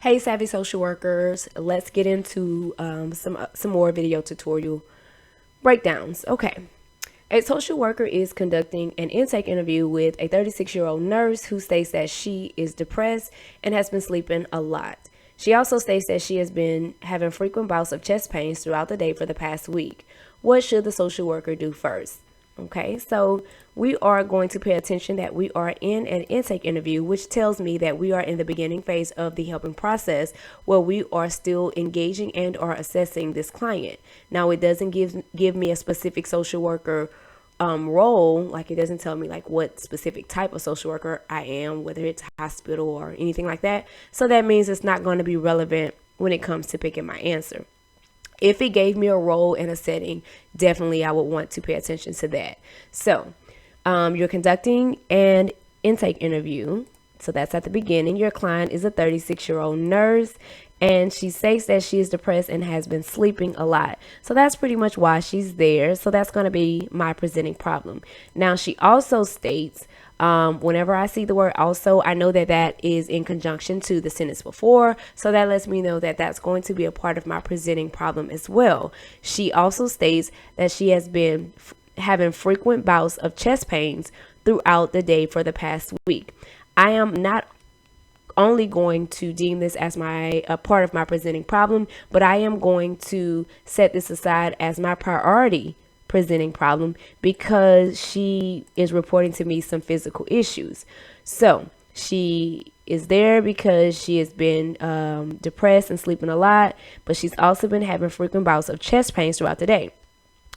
Hey, savvy social workers, let's get into some more video tutorial breakdowns. Okay, a social worker is conducting an intake interview with a 36-year-old nurse who states that she is depressed and has been sleeping a lot. She also states that she has been having frequent bouts of chest pains throughout the day for the past week. What should the social worker do first? Okay, so we are going to pay attention that we are in an intake interview, which tells me that we are in the beginning phase of the helping process where we are still engaging and are assessing this client. Now, it doesn't give me a specific social worker role, like it doesn't tell me like what specific type of social worker I am, whether it's hospital or anything like that. So that means it's not going to be relevant when it comes to picking my answer. If it gave me a role in a setting, definitely I would want to pay attention to that. So you're conducting an intake interview. So that's at the beginning. Your client is a 36-year-old nurse, and she states that she is depressed and has been sleeping a lot. So that's pretty much why she's there. So that's going to be my presenting problem. Now, she also states, whenever I see the word also, I know that that is in conjunction to the sentence before. So that lets me know that that's going to be a part of my presenting problem as well. She also states that she has been having frequent bouts of chest pains throughout the day for the past week. I am not only going to deem this as a part of my presenting problem, but I am going to set this aside as my priority presenting problem because she is reporting to me some physical issues. So she is there because she has been depressed and sleeping a lot, but she's also been having frequent bouts of chest pains throughout the day.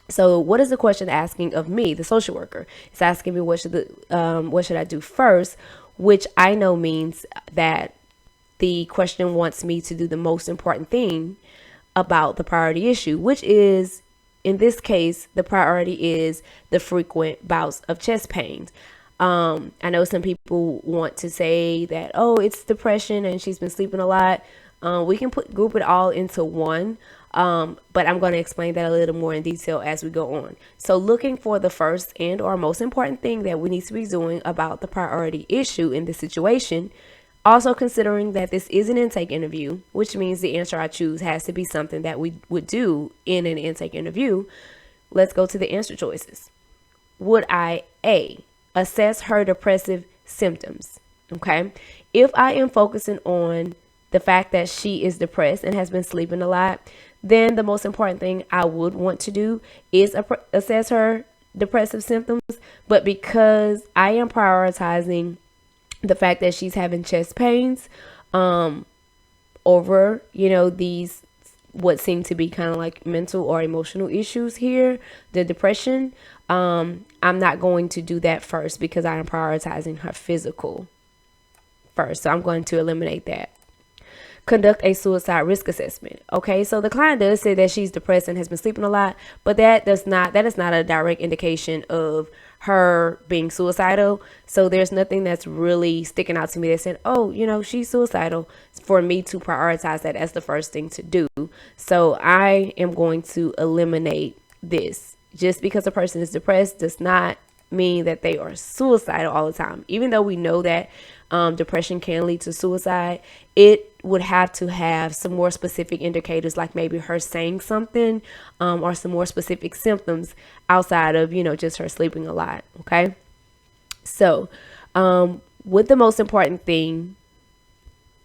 So what is the question asking of me, the social worker? It's asking me what should I do first, which I know means that the question wants me to do the most important thing about the priority issue, which is, in this case, the priority is the frequent bouts of chest pains. I know some people want to say that, oh, it's depression and she's been sleeping a lot. We can group it all into one. But I'm going to explain that a little more in detail as we go on. So looking for the first and or most important thing that we need to be doing about the priority issue in this situation. Also considering that this is an intake interview, which means the answer I choose has to be something that we would do in an intake interview. Let's go to the answer choices. Would I A, assess her depressive symptoms? Okay. If I am focusing on the fact that she is depressed and has been sleeping a lot, then the most important thing I would want to do is assess her depressive symptoms. But because I am prioritizing the fact that she's having chest pains over, these what seem to be kind of like mental or emotional issues here, the depression, I'm not going to do that first because I am prioritizing her physical first. So I'm going to eliminate that. Conduct a suicide risk assessment. Okay, so the client does say that she's depressed and has been sleeping a lot, but that is not a direct indication of her being suicidal. So there's nothing that's really sticking out to me that said, oh, she's suicidal, for me to prioritize that as the first thing to do. So I am going to eliminate this. Just because a person is depressed does not mean that they are suicidal all the time. Even though we know that depression can lead to suicide, it would have to have some more specific indicators, like maybe her saying something or some more specific symptoms outside of, just her sleeping a lot. Okay. So with the most important thing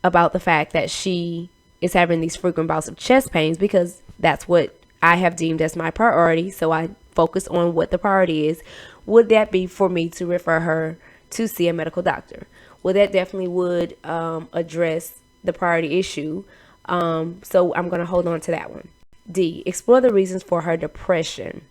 about the fact that she is having these frequent bouts of chest pains, because that's what I have deemed as my priority. So I focus on what the priority is. Would that be for me to refer her to see a medical doctor? Well, that definitely would address the priority issue. So I'm going to hold on to that one. D, explore the reasons for her depression.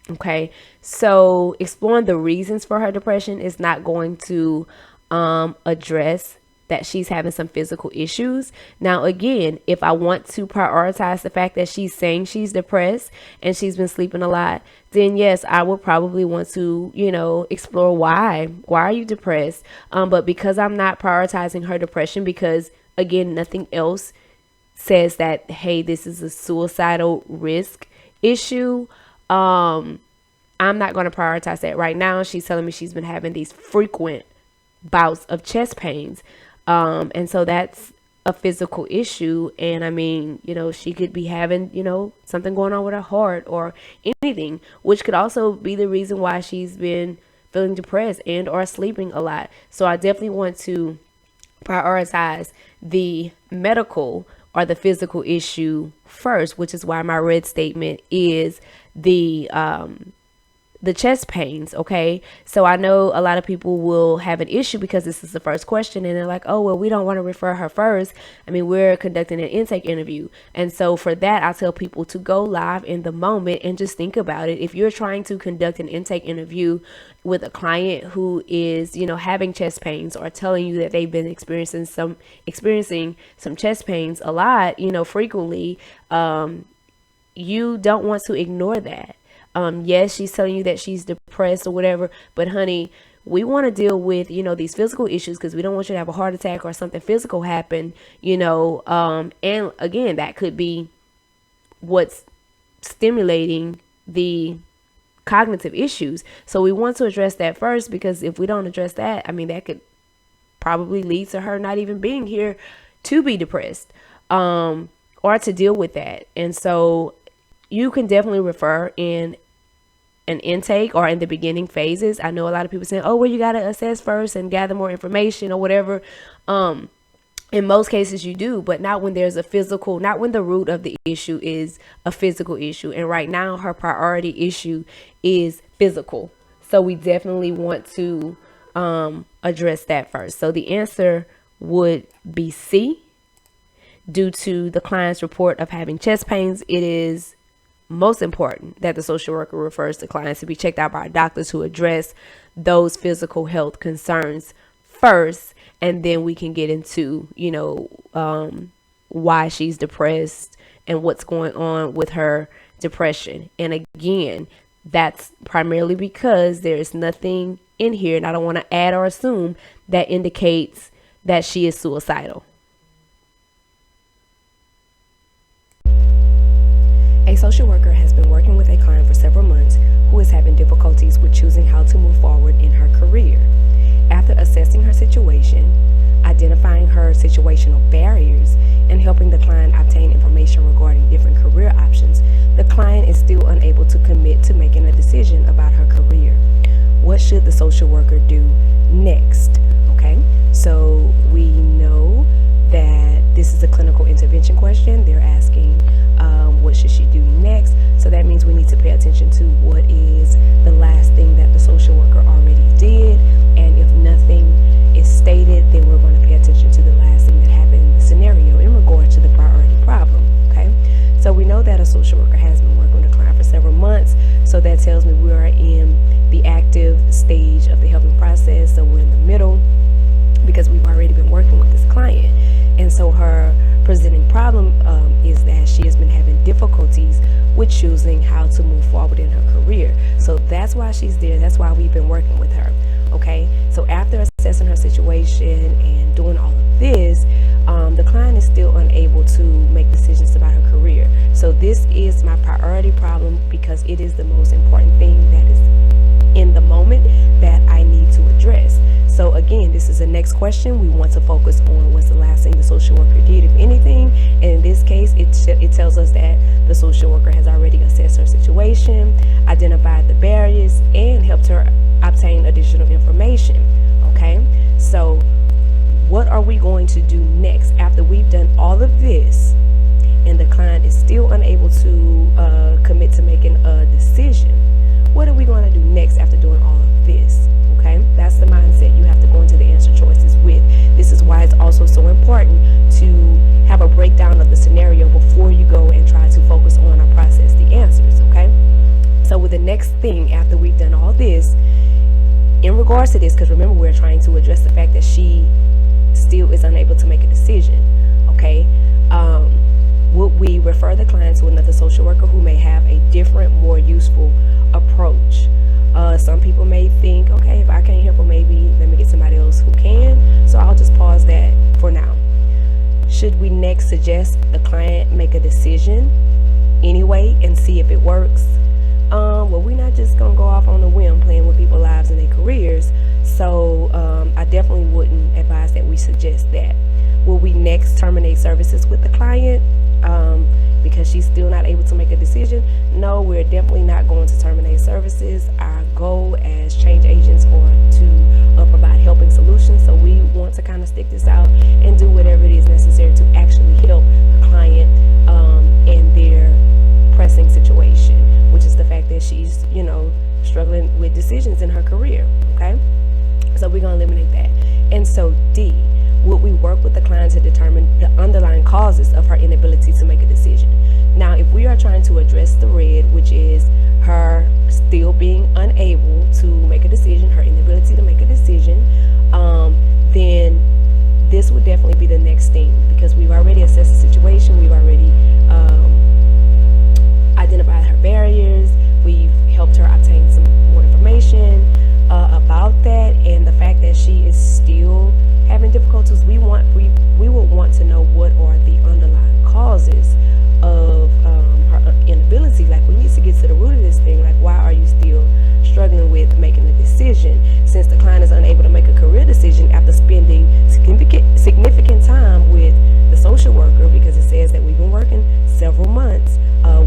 Okay, so exploring the reasons for her depression is not going to address that she's having some physical issues. Now, again, if I want to prioritize the fact that she's saying she's depressed and she's been sleeping a lot, then yes, I would probably want to, explore why are you depressed? But because I'm not prioritizing her depression, because again, nothing else says that, hey, this is a suicidal risk issue. I'm not going to prioritize that right now. She's telling me she's been having these frequent bouts of chest pains. And so that's a physical issue. And I mean, she could be having, something going on with her heart or anything, which could also be the reason why she's been feeling depressed and or sleeping a lot. So I definitely want to prioritize the medical or the physical issue first, which is why my red statement is the chest pains. Okay, so I know a lot of people will have an issue because this is the first question and they're like, oh well, we don't want to refer her first. I mean, we're conducting an intake interview, and so for that I tell people to go live in the moment and just think about it. If you're trying to conduct an intake interview with a client who is having chest pains or telling you that they've been experiencing some chest pains a lot, frequently, you don't want to ignore that. Yes, she's telling you that she's depressed or whatever, but honey, we want to deal with, these physical issues because we don't want you to have a heart attack or something physical happen, and again, that could be what's stimulating the cognitive issues. So we want to address that first, because if we don't address that, I mean, that could probably lead to her not even being here to be depressed, or to deal with that. And so you can definitely refer in an intake or in the beginning phases. I know a lot of people saying, oh, well, you got to assess first and gather more information or whatever. In most cases you do, but not when there's not when the root of the issue is a physical issue. And right now her priority issue is physical. So we definitely want to address that first. So the answer would be C. Due to the client's report of having chest pains, it is most important that the social worker refers the clients to be checked out by doctors who address those physical health concerns first, and then we can get into why she's depressed and what's going on with her depression. And again, that's primarily because there is nothing in here, and I don't want to add or assume, that indicates that she is suicidal. A social worker has been working with a client for several months who is having difficulties with choosing how to move forward in her career. After assessing her situation, identifying her situational barriers, and helping the client obtain information regarding different career options, the client is still unable to commit to making a decision about her career. What should the social worker do next? Okay, so we know that this is a clinical intervention question. They're asking what should she do next? So that means we need to pay attention to what is the last thing that the social worker already did. And if nothing is stated, then we're going to pay attention to the last thing that happened in the scenario in regard to the priority problem. Okay, so we know that a social worker has been working with a client for several months. So that tells me we are in the active stage of the helping process. So we're in the middle, because we've already been working with this client. And so her presenting problem is that she has been having difficulties with choosing how to move forward in her career. So that's why she's there. That's why we've been working with her. Okay, so after assessing her situation and doing all of this, the client is still unable to make decisions about her career. So this is my priority problem, because it is the most important thing that is in the moment that I need to address. So again, this is the next question. We want to focus on what's the last thing the social worker did, if anything. And in this case, it tells us that the social worker has already assessed her situation, identified the barriers, and helped her obtain additional information. Okay, so what are we going to do next after we've done all of this and the client is still unable to commit to making a decision? What are we going to do next after doing all of this? Okay, that's the mindset you have to go into the answer choices with. This is why it's also so important to have a breakdown of the scenario before you go and try to focus on or process the answers. Okay, so with the next thing after we've done all this in regards to this, because remember, we're trying to address the fact that she still is unable to make a decision. Okay, would we refer the client to another social worker who may have a different, more useful approach? Some people may think, okay, if I can't help her, maybe let me get somebody else who can. So I'll just pause that for now. Should we next suggest the client make a decision anyway and see if it works? Well, we're not just gonna go off on a whim playing with people's lives and their careers. So I definitely wouldn't advise that we suggest that. Will we next terminate services with the client because she's still not able to make a decision? No, we're definitely not going to terminate services. Our goal as change agents are to provide helping solutions. So we want to kind of stick this out and do whatever it is necessary to actually help the client in their pressing situation, which is the fact that she's, struggling with decisions in her career. Okay, so we're going to eliminate that. And so D, would we work with the client to determine the underlying causes of her inability to make a decision? Now, if we are trying to address the red, which is her still being unable to make a decision, her inability to make a decision, then this would definitely be the next thing, because we've already assessed the situation, we've already identified her barriers, we've helped her obtain some more information about that, and the fact that she is still having difficulties, we would want to know what are the underlying causes of her inability. Like, we need to get to the root of this thing. Like, why are you still struggling with making a decision? Since the client is unable to make a career decision after spending significant time with the social worker, because it says that we've been working several months,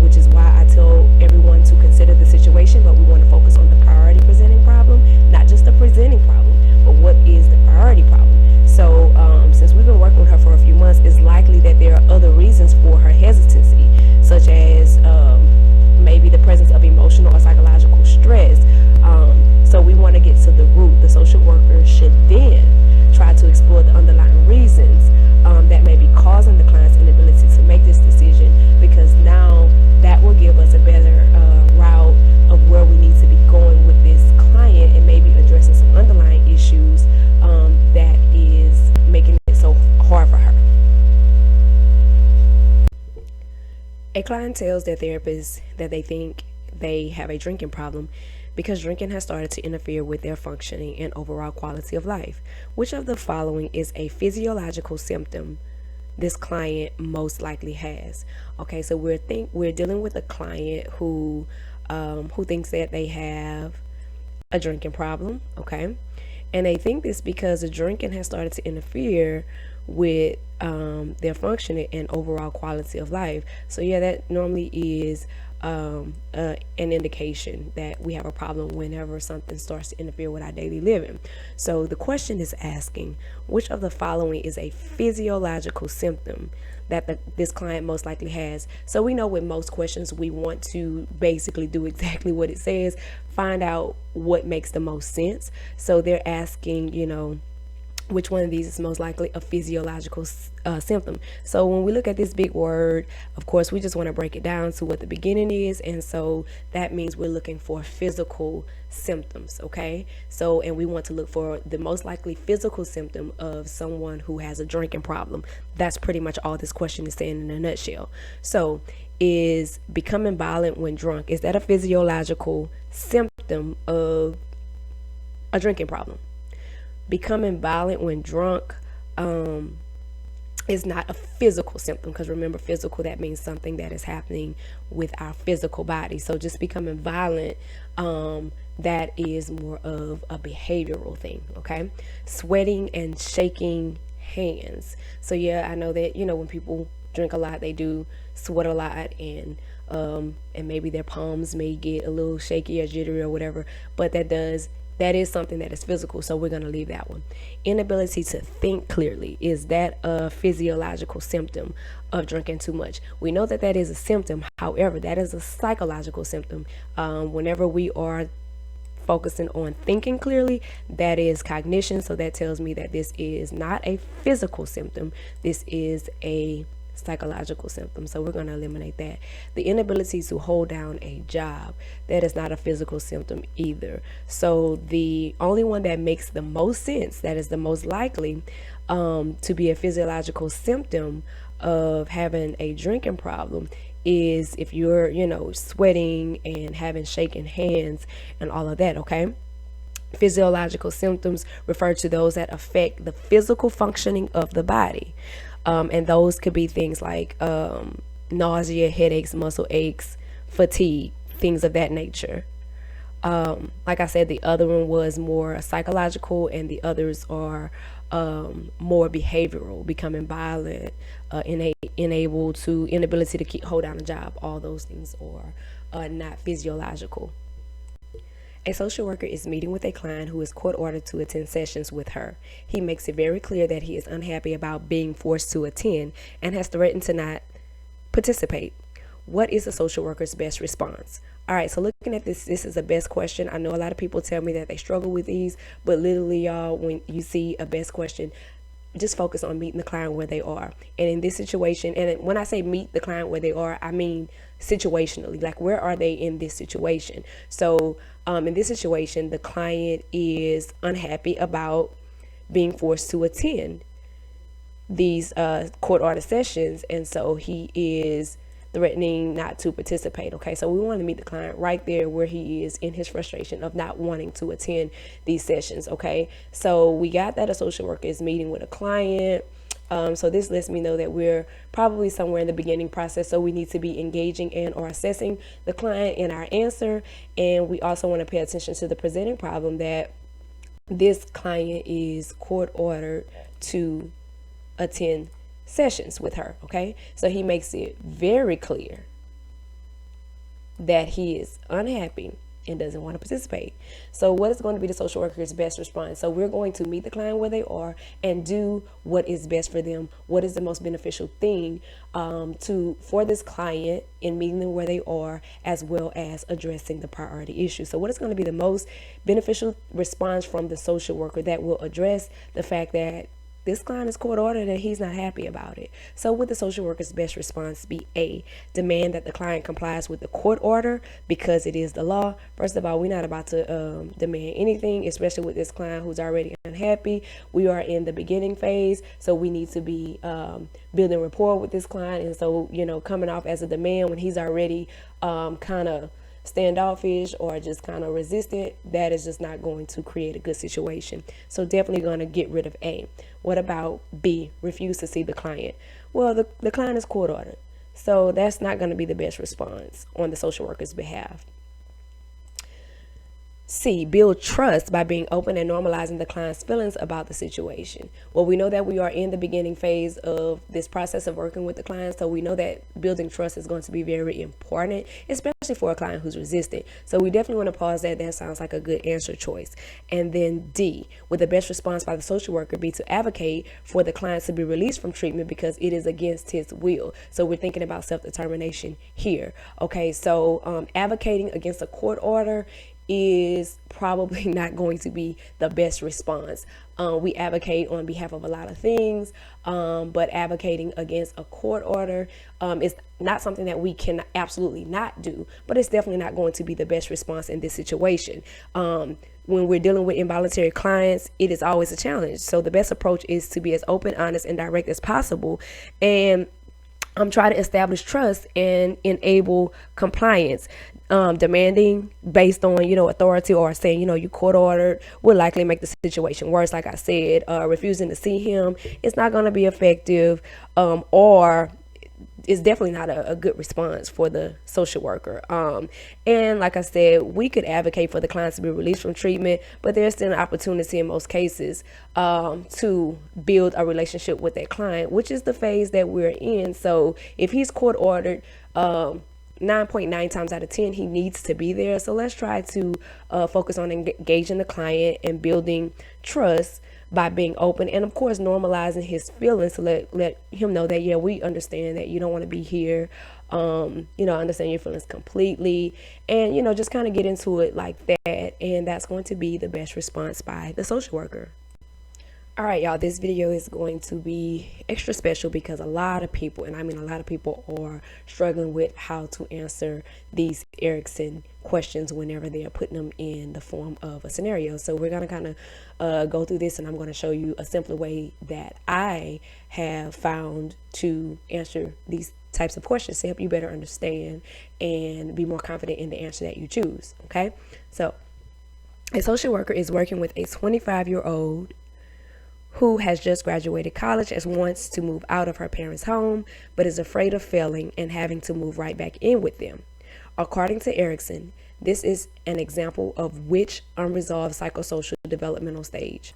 which is why I tell everyone to consider the situation, but we want to focus on the priority presenting problem, not just the presenting problem, but what is the priority problem. So since we've been working with her for a few months, it's likely that there are other reasons for her hesitancy, such as maybe the presence of emotional or psychological stress. So we want to get to the root. The social worker should then try to explore the underlying reasons that may be causing the client's inability to make this decision, because now that will give us a better route of where we need to be going with this client, and maybe addressing some underlying issues that is making it so hard for her. A client tells their therapist that they think they have a drinking problem because drinking has started to interfere with their functioning and overall quality of life. Which of the following is a physiological symptom this client most likely has? Okay, so we're dealing with a client who thinks that they have a drinking problem. Okay, and they think this because the drinking has started to interfere with their functioning and overall quality of life. So yeah, that normally is an indication that we have a problem whenever something starts to interfere with our daily living. So the question is asking, which of the following is a physiological symptom that this client most likely has? So we know with most questions, we want to basically do exactly what it says, find out what makes the most sense. So they're asking, which one of these is most likely a physiological symptom. So when we look at this big word, of course, we just want to break it down to what the beginning is. And so that means we're looking for physical symptoms. Okay. So, and we want to look for the most likely physical symptom of someone who has a drinking problem. That's pretty much all this question is saying in a nutshell. So, is becoming violent when drunk, is that a physiological symptom of a drinking problem? Becoming violent when drunk is not a physical symptom, because remember, physical, that means something that is happening with our physical body. So just becoming violent, that is more of a behavioral thing. Okay, sweating and shaking hands. So yeah, I know that when people drink a lot, they do sweat a lot, and maybe their palms may get a little shaky or jittery or whatever, but that is something that is physical, so we're going to leave that one. Inability to think clearly, is that a physiological symptom of drinking too much? We know that that is a symptom. However, that is a psychological symptom. Whenever we are focusing on thinking clearly, that is cognition. So that tells me that this is not a physical symptom. This is a psychological symptom. So we're going to eliminate that. The inability to hold down a job, that is not a physical symptom either. So the only one that makes the most sense, that is the most likely to be a physiological symptom of having a drinking problem, is if you're sweating and having shaking hands and all of that. Okay, physiological symptoms refer to those that affect the physical functioning of the body. And those could be things like nausea, headaches, muscle aches, fatigue, things of that nature. Like I said, the other one was more psychological, and the others are more behavioral, becoming violent, inability to hold down a job, all those things, or not physiological. A social worker is meeting with a client who is court ordered to attend sessions with her. He makes it very clear that he is unhappy about being forced to attend and has threatened to not participate. What is a social worker's best response? All right, so looking at this is the best question. I know a lot of people tell me that they struggle with these, but literally, y'all, when you see a best question, just focus on meeting the client where they are. And in this situation, and when I say meet the client where they are, I mean situationally, like where are they in this situation? So in this situation, the client is unhappy about being forced to attend these court order sessions, and so he is threatening not to participate. Okay, so we want to meet the client right there where he is in his frustration of not wanting to attend these sessions. Okay, so we got that a social worker is meeting with a client. So this lets me know that we're probably somewhere in the beginning process, so we need to be engaging and or assessing the client in our answer. And we also want to pay attention to the presenting problem that this client is court ordered to attend sessions with her. Okay, so he makes it very clear that he is unhappy and doesn't want to participate. So what is going to be the social worker's best response? So we're going to meet the client where they are and do what is best for them. What is the most beneficial thing for this client in meeting them where they are, as well as addressing the priority issue. So what is going to be the most beneficial response from the social worker that will address the fact that this client is court ordered and he's not happy about it? So would the social worker's best response be A, demand that the client complies with the court order because it is the law? First of all, we're not about to demand anything, especially with this client who's already unhappy. We are in the beginning phase, so we need to be building rapport with this client. And so, coming off as a demand when he's already kind of standoffish or just kind of resistant, that is just not going to create a good situation. So definitely going to get rid of A. What about B, refuse to see the client? Well, the client is court ordered, so that's not going to be the best response on the social worker's behalf. C, build trust by being open and normalizing the client's feelings about the situation. Well, we know that we are in the beginning phase of this process of working with the client, so we know that building trust is going to be very important, especially for a client who's resistant. So we definitely want to pause that. That sounds like a good answer choice. And then D, would the best response by the social worker be to advocate for the client to be released from treatment because it is against his will? So we're thinking about self-determination here. Okay, so advocating against a court order is probably not going to be the best response. We advocate on behalf of a lot of things, but advocating against a court order is not something that we can absolutely not do, but it's definitely not going to be the best response in this situation. When we're dealing with involuntary clients, it is always a challenge. So the best approach is to be as open, honest, and direct as possible, and try to establish trust and enable compliance. Demanding based on, authority or saying, you court ordered will likely make the situation worse. Like I said, refusing to see him, it's not going to be effective, or it's definitely not a good response for the social worker. And like I said, we could advocate for the clients to be released from treatment, but there's still an opportunity in most cases to build a relationship with that client, which is the phase that we're in. So if he's court ordered, 9.9 times out of 10, he needs to be there. So let's try to focus on engaging the client and building trust by being open and, of course, normalizing his feelings to let him know that, yeah, we understand that you don't want to be here. I understand your feelings completely. And, just kind of get into it like that. And that's going to be the best response by the social worker. All right, y'all, this video is going to be extra special because a lot of people, and I mean a lot of people, are struggling with how to answer these Erickson questions whenever they are putting them in the form of a scenario. So we're going to kind of go through this, and I'm going to show you a simpler way that I have found to answer these types of questions to help you better understand and be more confident in the answer that you choose. Okay, so a social worker is working with a 25-year-old who has just graduated college and wants to move out of her parents' home, but is afraid of failing and having to move right back in with them. According to Erickson, this is an example of which unresolved psychosocial developmental stage.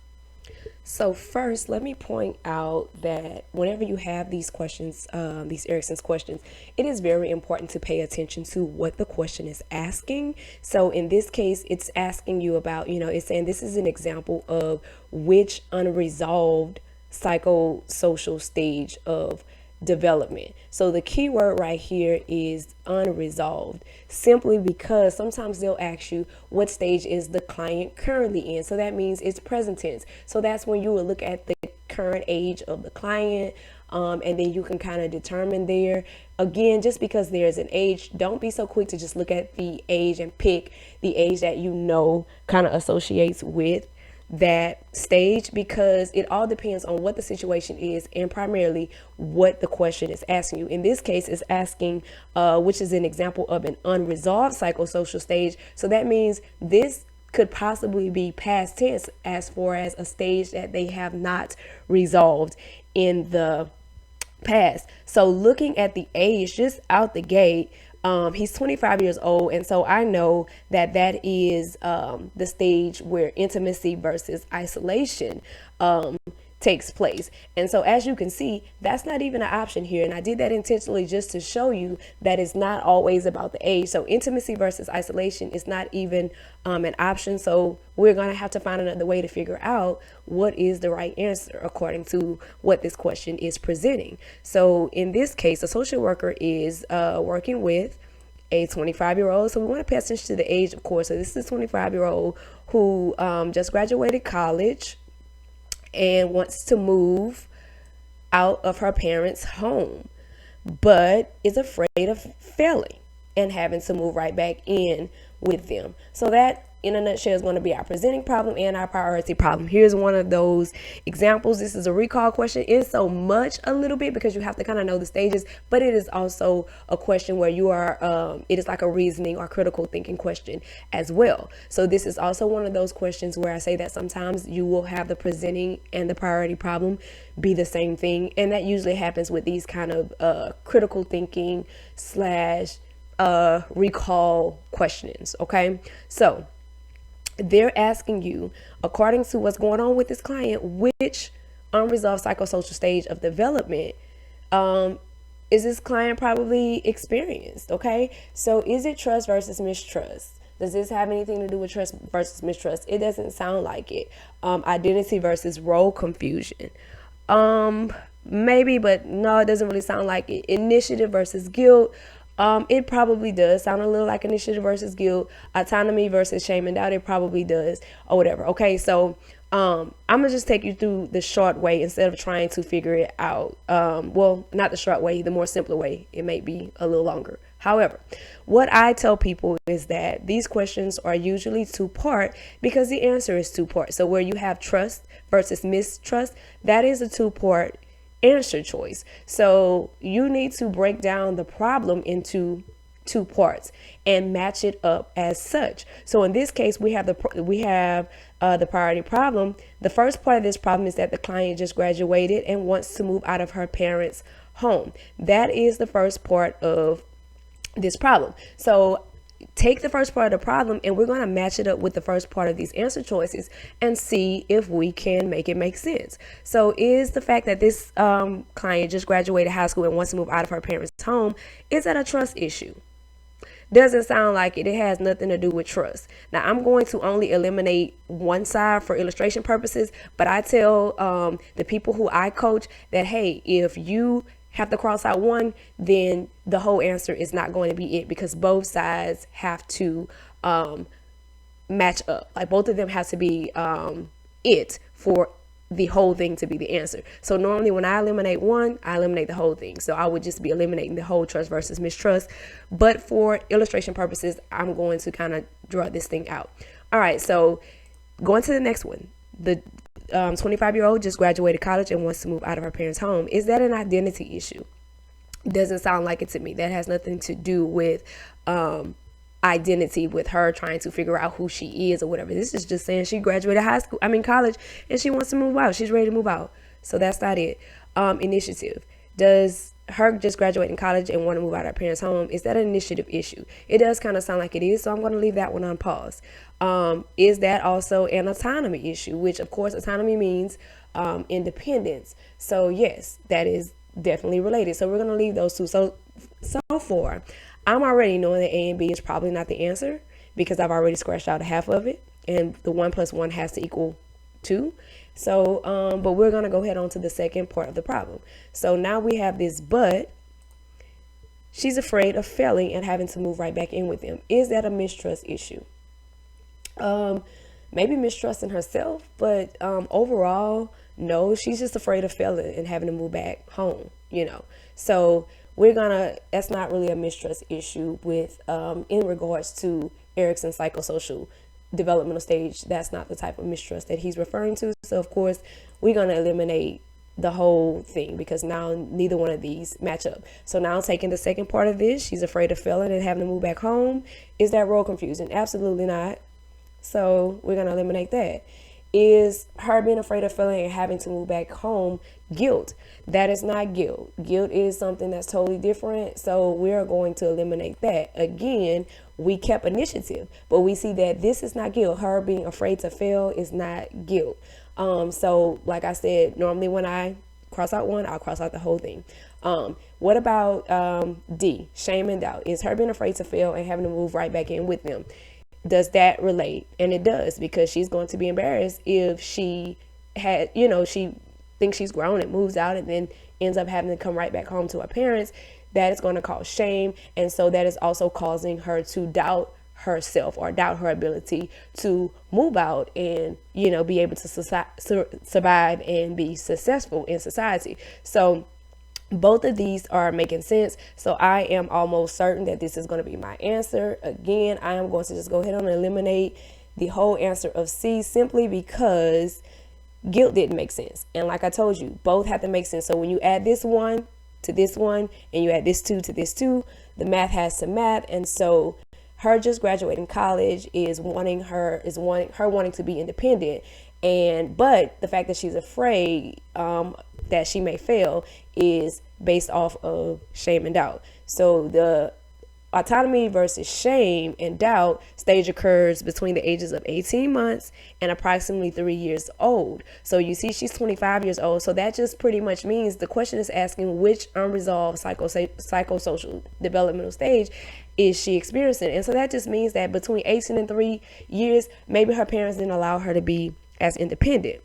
So first, let me point out that whenever you have these questions, these Erickson's questions, it is very important to pay attention to what the question is asking. So in this case, it's asking you about, it's saying this is an example of which unresolved psychosocial stage of development. So the key word right here is unresolved, simply because sometimes they'll ask you what stage is the client currently in. So that means it's present tense. So that's when you will look at the current age of the client, and then you can kind of determine there. Again, just because there's an age, don't be so quick to just look at the age and pick the age that kind of associates with that stage, because it all depends on what the situation is and primarily what the question is asking you. In this case, it's asking which is an example of an unresolved psychosocial stage. So that means this could possibly be past tense as far as a stage that they have not resolved in the past. So looking at the age just out the gate, he's 25 years old, and so I know that that is the stage where intimacy versus isolation takes place. And so as you can see, that's not even an option here, and I did that intentionally just to show you that it's not always about the age. So intimacy versus isolation is not even an option, so we're going to have to find another way to figure out what is the right answer according to what this question is presenting. So in this case, a social worker is working with a 25-year-old. So we want to pay attention to the age, of course. So this is a 25-year-old who just graduated college and wants to move out of her parents' home, but is afraid of failing and having to move right back in with them. So that, in a nutshell, is going to be our presenting problem and our priority problem. Here's one of those examples. This is a recall question. It's so much a little bit because you have to kind of know the stages, but it is also a question where you are, it is like a reasoning or critical thinking question as well. So this is also one of those questions where I say that sometimes you will have the presenting and the priority problem be the same thing. And that usually happens with these kind of critical thinking slash recall questions. Okay. So they're asking you, according to what's going on with this client, which unresolved psychosocial stage of development is this client probably experienced? Okay, so is it trust versus mistrust? Does this have anything to do with trust versus mistrust? It doesn't sound like it. Identity versus role confusion. Maybe, but no, it doesn't really sound like it. Initiative versus guilt. It probably does sound a little like initiative versus guilt. Autonomy versus shame and doubt. It probably does, or whatever. Okay, so I'm gonna just take you through the short way instead of trying to figure it out. Well, not the short way, the more simpler way. It may be a little longer. However, what I tell people is that these questions are usually two-part because the answer is two-part. So where you have trust versus mistrust, that is a two-part answer choice. So you need to break down the problem into two parts and match it up as such. So in this case, we have the priority problem. The first part of this problem is that the client just graduated and wants to move out of her parents' home. That is the first part of this problem. So take the first part of the problem and we're going to match it up with the first part of these answer choices and see if we can make it make sense. So is the fact that this client just graduated high school and wants to move out of her parents' home, is that a trust issue? Doesn't sound like it. It has nothing to do with trust. Now, I'm going to only eliminate one side for illustration purposes, but I tell the people who I coach that, hey, if you have to cross out one, then the whole answer is not going to be it, because both sides have to match up. Like both of them have to be it for the whole thing to be the answer. So normally when I eliminate one, I eliminate the whole thing. So I would just be eliminating the whole trust versus mistrust. But for illustration purposes, I'm going to kind of draw this thing out. All right, so going to the next one. The 25-year-old just graduated college and wants to move out of her parents' home. Is that an identity issue? Doesn't sound like it to me. That has nothing to do with identity, with her trying to figure out who she is or whatever. This is just saying she graduated college, and she wants to move out. She's ready to move out. So that's not it. Initiative. Does her just graduating college and want to move out of her parents' home, is that an initiative issue? It does kind of sound like it is, so I'm going to leave that one on pause. Is that also an autonomy issue? Which, of course, autonomy means independence. So yes, that is definitely related. So we're going to leave those two. So far, I'm already knowing that A and B is probably not the answer because I've already scratched out half of it, and the 1 + 1 has to equal 2. So, but we're going to go ahead on to the second part of the problem. So now we have this, but she's afraid of failing and having to move right back in with them. Is that a mistrust issue? Maybe mistrusting herself, but overall, no, she's just afraid of failing and having to move back home, So that's not really a mistrust issue with, in regards to Erickson's psychosocial developmental stage. That's not the type of mistrust that he's referring to. So of course, we're going to eliminate the whole thing because now neither one of these match up. So now taking the second part of this, she's afraid of failing and having to move back home. Is that role confusion? Absolutely not. So we're going to eliminate that. Is her being afraid of failing and having to move back home guilt? That is not guilt. Guilt is something that's totally different. So we're going to eliminate that. Again, we kept initiative, but we see that this is not guilt. Her being afraid to fail is not guilt. So like I said, normally when I cross out one, I'll cross out the whole thing. What about D, shame and doubt? Is her being afraid to fail and having to move right back in with them? Does that relate? And it does, because she's going to be embarrassed if she had, she thinks she's grown and moves out and then ends up having to come right back home to her parents. That is going to cause shame. And so that is also causing her to doubt herself or doubt her ability to move out and, be able to survive and be successful in society. So both of these are making sense. So I am almost certain that this is going to be my answer. Again, I am going to just go ahead and eliminate the whole answer of C simply because guilt didn't make sense. And like I told you, both have to make sense. So when you add this one to this one and you add this two to this two, the math has to math. And so her just graduating college is wanting to be independent. But the fact that she's afraid that she may fail is based off of shame and doubt. So the autonomy versus shame and doubt stage occurs between the ages of 18 months and approximately 3 years old. So you see, she's 25 years old. So that just pretty much means the question is asking which unresolved psychosocial developmental stage is she experiencing. And so that just means that between 18 and 3 years, maybe her parents didn't allow her to be as independent.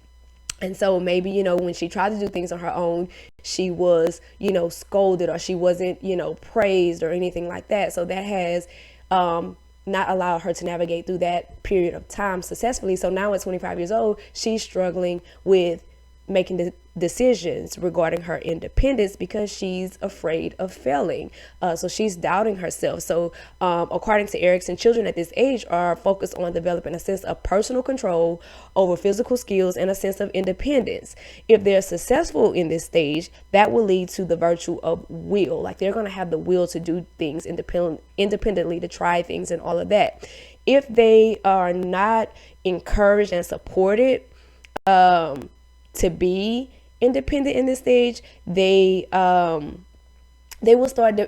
And so maybe, when she tried to do things on her own, she was, scolded, or she wasn't, praised or anything like that. So that has not allowed her to navigate through that period of time successfully. So now at 25 years old, she's struggling with making the decisions regarding her independence because she's afraid of failing. So she's doubting herself. So according to Erickson, children at this age are focused on developing a sense of personal control over physical skills and a sense of independence. If they're successful in this stage, that will lead to the virtue of will. Like they're going to have the will to do things independently, to try things and all of that. If they are not encouraged and supported to be independent in this stage, they will start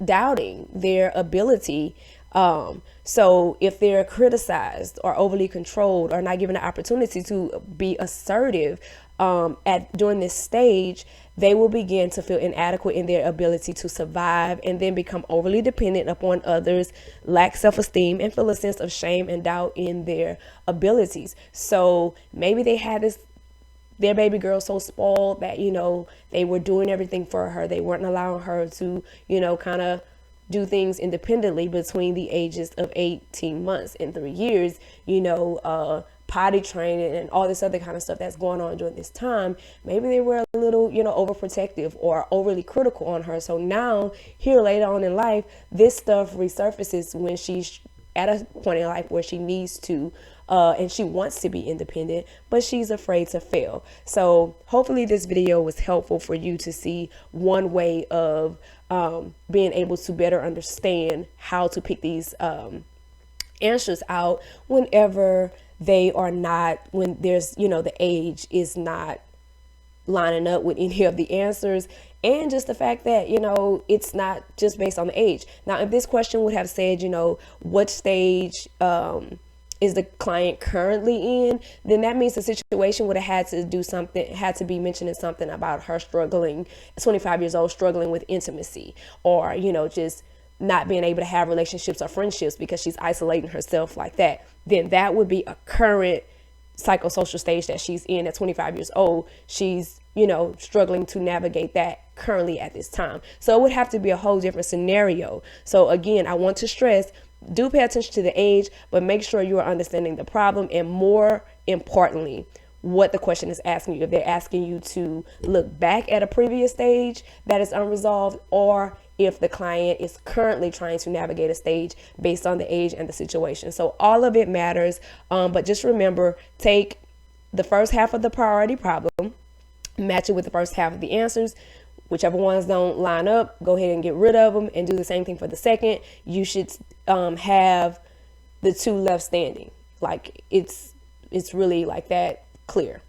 doubting their ability. So if they're criticized or overly controlled or not given the opportunity to be assertive during this stage, they will begin to feel inadequate in their ability to survive and then become overly dependent upon others, lack self-esteem, and feel a sense of shame and doubt in their abilities. So maybe they had their baby girl so spoiled that, they were doing everything for her. They weren't allowing her to, kind of do things independently between the ages of 18 months and 3 years, potty training and all this other kind of stuff that's going on during this time. Maybe they were a little, overprotective or overly critical on her. So now here later on in life, this stuff resurfaces when she's at a point in life where she needs to and she wants to be independent, but she's afraid to fail. So hopefully this video was helpful for you to see one way of being able to better understand how to pick these answers out whenever they are not, when there's, the age is not lining up with any of the answers, and just the fact that, it's not just based on the age. Now, if this question would have said, what stage is the client currently in, then that means the situation would have had to be mentioning something about her struggling, 25 years old, struggling with intimacy, or, just not being able to have relationships or friendships because she's isolating herself like that. Then that would be a current psychosocial stage that she's in at 25 years old. She's, struggling to navigate that currently at this time. So it would have to be a whole different scenario. So again, I want to stress, do pay attention to the age, but make sure you are understanding the problem, and more importantly, what the question is asking you. If they're asking you to look back at a previous stage that is unresolved, or if the client is currently trying to navigate a stage based on the age and the situation. So all of it matters. But just remember, take the first half of the priority problem, match it with the first half of the answers. Whichever ones don't line up, go ahead and get rid of them, and do the same thing for the second. You should have the two left standing. Like it's really like that clear.